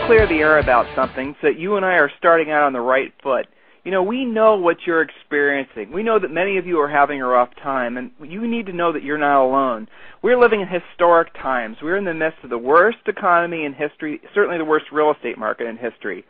clear the air about something so that you and I are starting out on the right foot. You know, we know what you're experiencing. We know that many of you are having a rough time, and you need to know that you're not alone. We're living in historic times. We're in the midst of the worst economy in history, certainly the worst real estate market in history.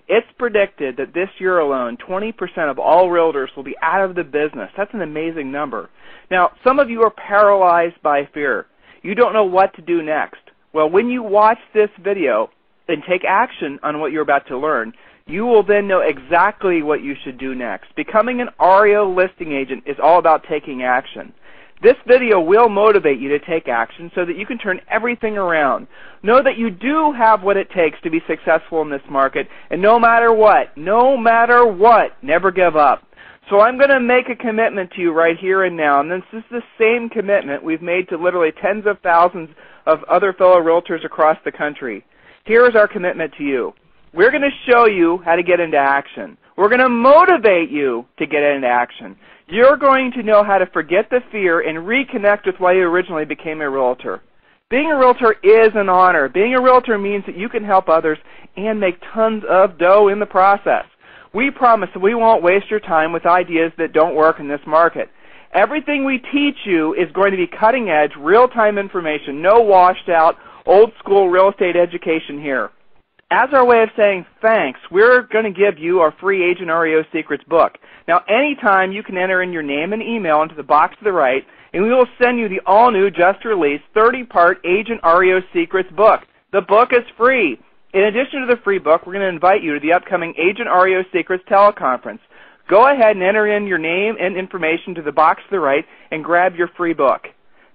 It's predicted that this year alone, 20% of all realtors will be out of the business. That's an amazing number. Now, some of you are paralyzed by fear. You don't know what to do next. Well, when you watch this video and take action on what you're about to learn, you will then know exactly what you should do next. Becoming an REO listing agent is all about taking action. This video will motivate you to take action so that you can turn everything around. Know that you do have what it takes to be successful in this market, and no matter what, never give up. So I'm going to make a commitment to you right here and now, and this is the same commitment we've made to literally tens of thousands of other fellow realtors across the country. Here is our commitment to you. We're going to show you how to get into action. We're going to motivate you to get into action. You're going to know how to forget the fear and reconnect with why you originally became a realtor. Being a realtor is an honor. Being a realtor means that you can help others and make tons of dough in the process. We promise that we won't waste your time with ideas that don't work in this market. Everything we teach you is going to be cutting-edge, real-time information, no washed-out, old-school real estate education here. As our way of saying thanks, we're going to give you our free Agent REO Secrets book. Now, anytime you can enter in your name and email into the box to the right, and we will send you the all-new, just-released 30-part Agent REO Secrets book. The book is free. In addition to the free book, we're going to invite you to the upcoming Agent REO Secrets teleconference. Go ahead and enter in your name and information to the box to the right and grab your free book.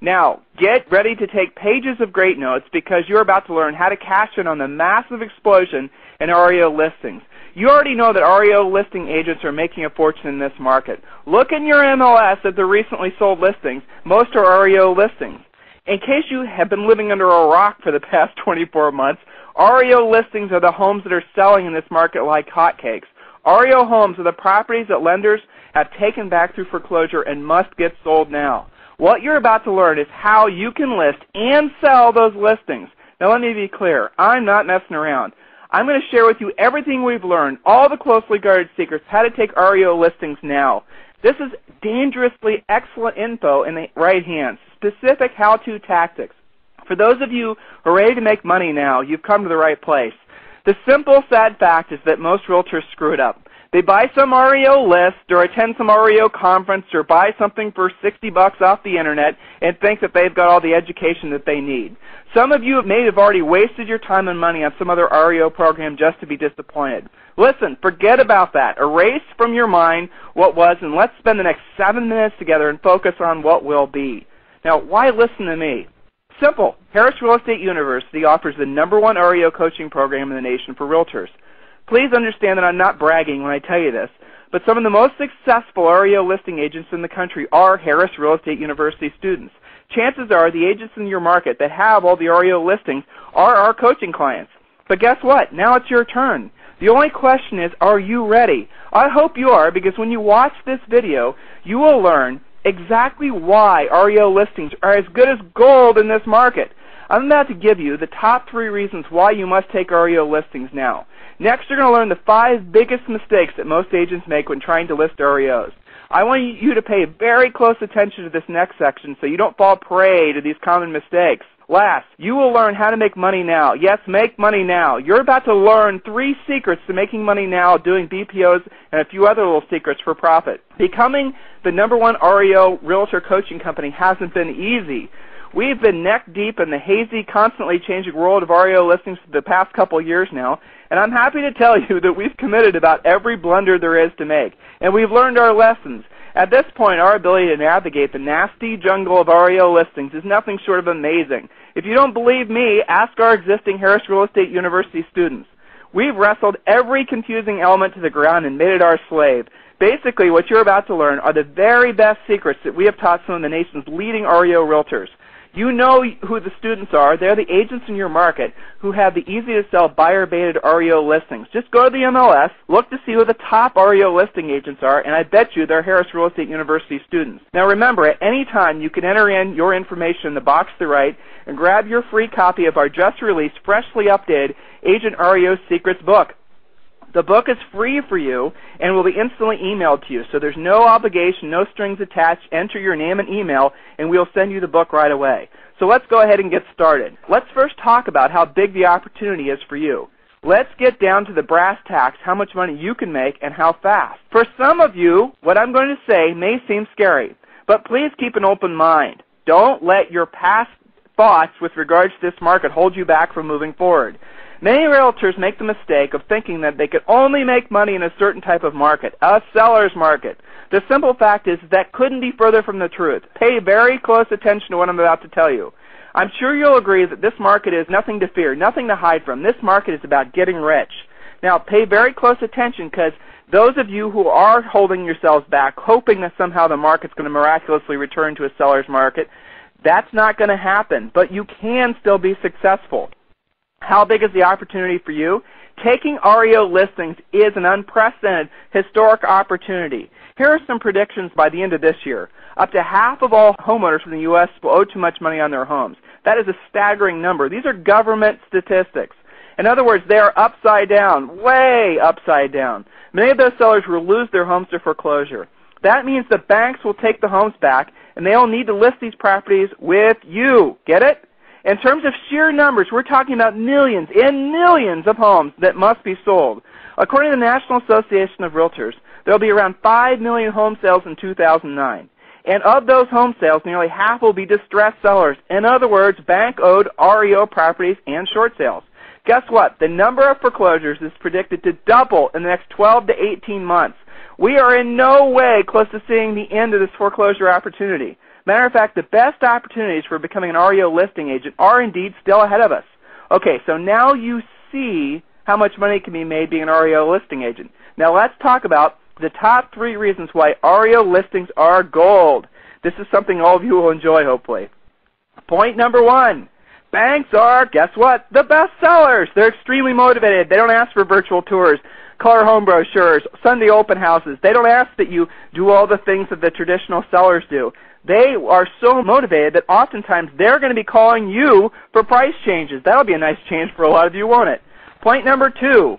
Now, get ready to take pages of great notes because you're about to learn how to cash in on the massive explosion in REO listings. You already know that REO listing agents are making a fortune in this market. Look in your MLS at the recently sold listings. Most are REO listings. In case you have been living under a rock for the past 24 months, REO listings are the homes that are selling in this market like hotcakes. REO homes are the properties that lenders have taken back through foreclosure and must get sold now. What you're about to learn is how you can list and sell those listings. Now let me be clear. I'm not messing around. I'm going to share with you everything we've learned, all the closely guarded secrets, how to take REO listings now. This is dangerously excellent info in the right hands, specific how-to tactics. For those of you who are ready to make money now, you've come to the right place. The simple, sad fact is that most realtors screw it up. They buy some REO list or attend some REO conference or buy something for $60 off the internet and think that they've got all the education that they need. Some of you may have already wasted your time and money on some other REO program just to be disappointed. Listen, forget about that. Erase from your mind what was, and let's spend the next 7 minutes together and focus on what will be. Now, why listen to me? Simple. Harris Real Estate University offers the #1 REO coaching program in the nation for realtors. Please understand that I'm not bragging when I tell you this, but some of the most successful REO listing agents in the country are Harris Real Estate University students. Chances are the agents in your market that have all the REO listings are our coaching clients. But guess what? Now it's your turn. The only question is, are you ready? I hope you are, because when you watch this video, you will learn exactly why REO listings are as good as gold in this market. I'm about to give you the top 3 reasons why you must take REO listings now. Next, you're going to learn the 5 biggest mistakes that most agents make when trying to list REOs. I want you to pay very close attention to this next section so you don't fall prey to these common mistakes. Last, you will learn how to make money now. Yes, make money now. You're about to learn 3 secrets to making money now, doing BPOs, and a few other little secrets for profit. Becoming the #1 REO realtor coaching company hasn't been easy. We've been neck deep in the hazy, constantly changing world of REO listings for the past couple years now, and I'm happy to tell you that we've committed about every blunder there is to make, and we've learned our lessons. At this point, our ability to navigate the nasty jungle of REO listings is nothing short of amazing. If you don't believe me, ask our existing Harris Real Estate University students. We've wrestled every confusing element to the ground and made it our slave. Basically, what you're about to learn are the very best secrets that we have taught some of the nation's leading REO realtors. You know who the students are. They're the agents in your market who have the easy-to-sell buyer-baited REO listings. Just go to the MLS, look to see who the top REO listing agents are, and I bet you they're Harris Real Estate University students. Now remember, at any time you can enter in your information in the box to the right and grab your free copy of our just-released, freshly updated Agent REO Secrets book. The book is free for you and will be instantly emailed to you, so there's no obligation, no strings attached. Enter your name and email, and we'll send you the book right away. So let's go ahead and get started. Let's first talk about how big the opportunity is for you. Let's get down to the brass tacks, how much money you can make and how fast. For some of you, what I'm going to say may seem scary, but please keep an open mind. Don't let your past thoughts with regards to this market hold you back from moving forward. Many realtors make the mistake of thinking that they could only make money in a certain type of market, a seller's market. The simple fact is that couldn't be further from the truth. Pay very close attention to what I'm about to tell you. I'm sure you'll agree that this market is nothing to fear, nothing to hide from. This market is about getting rich. Now, pay very close attention, because those of you who are holding yourselves back, hoping that somehow the market's going to miraculously return to a seller's market, that's not going to happen, but you can still be successful. How big is the opportunity for you? Taking REO listings is an unprecedented historic opportunity. Here are some predictions by the end of this year. Up to half of all homeowners in the U.S. will owe too much money on their homes. That is a staggering number. These are government statistics. In other words, they are upside down, way upside down. Many of those sellers will lose their homes to foreclosure. That means the banks will take the homes back, and they'll need to list these properties with you. Get it? In terms of sheer numbers, we're talking about millions and millions of homes that must be sold. According to the National Association of Realtors, there will be around 5 million home sales in 2009. And of those home sales, nearly half will be distressed sellers. In other words, bank-owed REO properties and short sales. Guess what? The number of foreclosures is predicted to double in the next 12 to 18 months. We are in no way close to seeing the end of this foreclosure opportunity. Matter of fact, the best opportunities for becoming an REO listing agent are indeed still ahead of us. Okay, so now you see how much money can be made being an REO listing agent. Now let's talk about the top 3 reasons why REO listings are gold. This is something all of you will enjoy, hopefully. Point number 1. Banks are, guess what, the best sellers. They're extremely motivated. They don't ask for virtual tours, color home brochures, Sunday open houses. They don't ask that you do all the things that the traditional sellers do. They are so motivated that oftentimes they're going to be calling you for price changes. That'll be a nice change for a lot of you, won't it? Point number 2,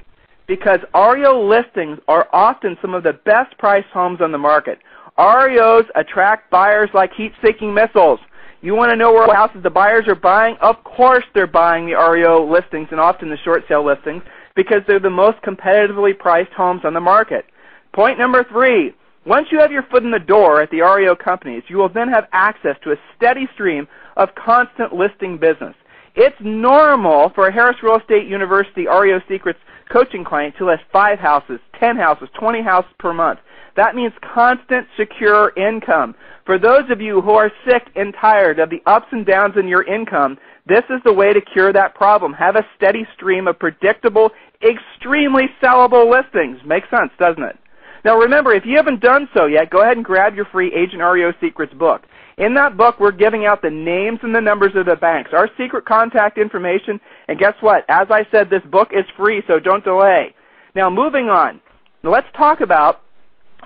because REO listings are often some of the best priced homes on the market. REOs attract buyers like heat-seeking missiles. You want to know where houses the buyers are buying? Of course they're buying the REO listings and often the short sale listings, because they're the most competitively priced homes on the market. Point number 3. Once you have your foot in the door at the REO companies, you will then have access to a steady stream of constant listing business. It's normal for a Harris Real Estate University REO Secrets coaching client to list 5 houses, 10 houses, 20 houses per month. That means constant, secure income. For those of you who are sick and tired of the ups and downs in your income, this is the way to cure that problem. Have a steady stream of predictable, extremely sellable listings. Makes sense, doesn't it? Now remember, if you haven't done so yet, go ahead and grab your free Agent REO Secrets book. In that book, we're giving out the names and the numbers of the banks, our secret contact information, and guess what? As I said, this book is free, so don't delay. Now moving on, now, let's talk about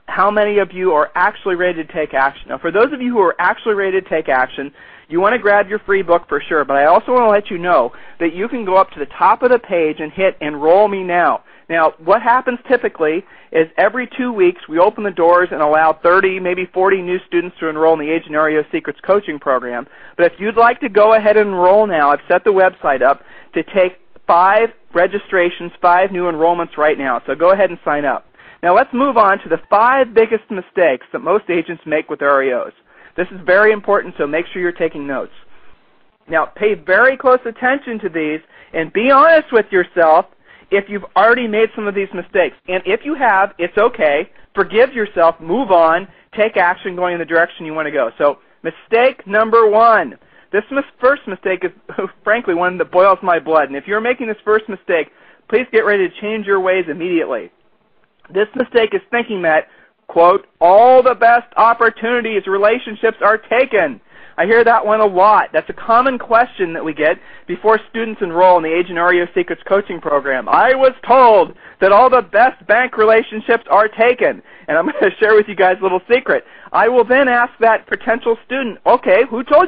how many of you are actually ready to take action. Now for those of you who are actually ready to take action, you want to grab your free book for sure, but I also want to let you know that you can go up to the top of the page and hit Enroll Me Now. Now, what happens typically is every 2 weeks we open the doors and allow 30, maybe 40 new students to enroll in the Agent REO Secrets coaching program. But if you'd like to go ahead and enroll now, I've set the website up to take 5 registrations, 5 new enrollments right now. So go ahead and sign up. Now let's move on to the 5 biggest mistakes that most agents make with REOs. This is very important, so make sure you're taking notes. Now pay very close attention to these and be honest with yourself if you've already made some of these mistakes. And if you have, it's okay. Forgive yourself, move on, take action going in the direction you want to go. So mistake number 1. This first mistake is frankly one that boils my blood. And if you're making this first mistake, please get ready to change your ways immediately. This mistake is thinking that, quote, all the best opportunities, relationships are taken. I hear that one a lot. That's a common question that we get before students enroll in the Agent REO Secrets coaching program. I was told that all the best bank relationships are taken. And I'm going to share with you guys a little secret. I will then ask that potential student, okay, who told you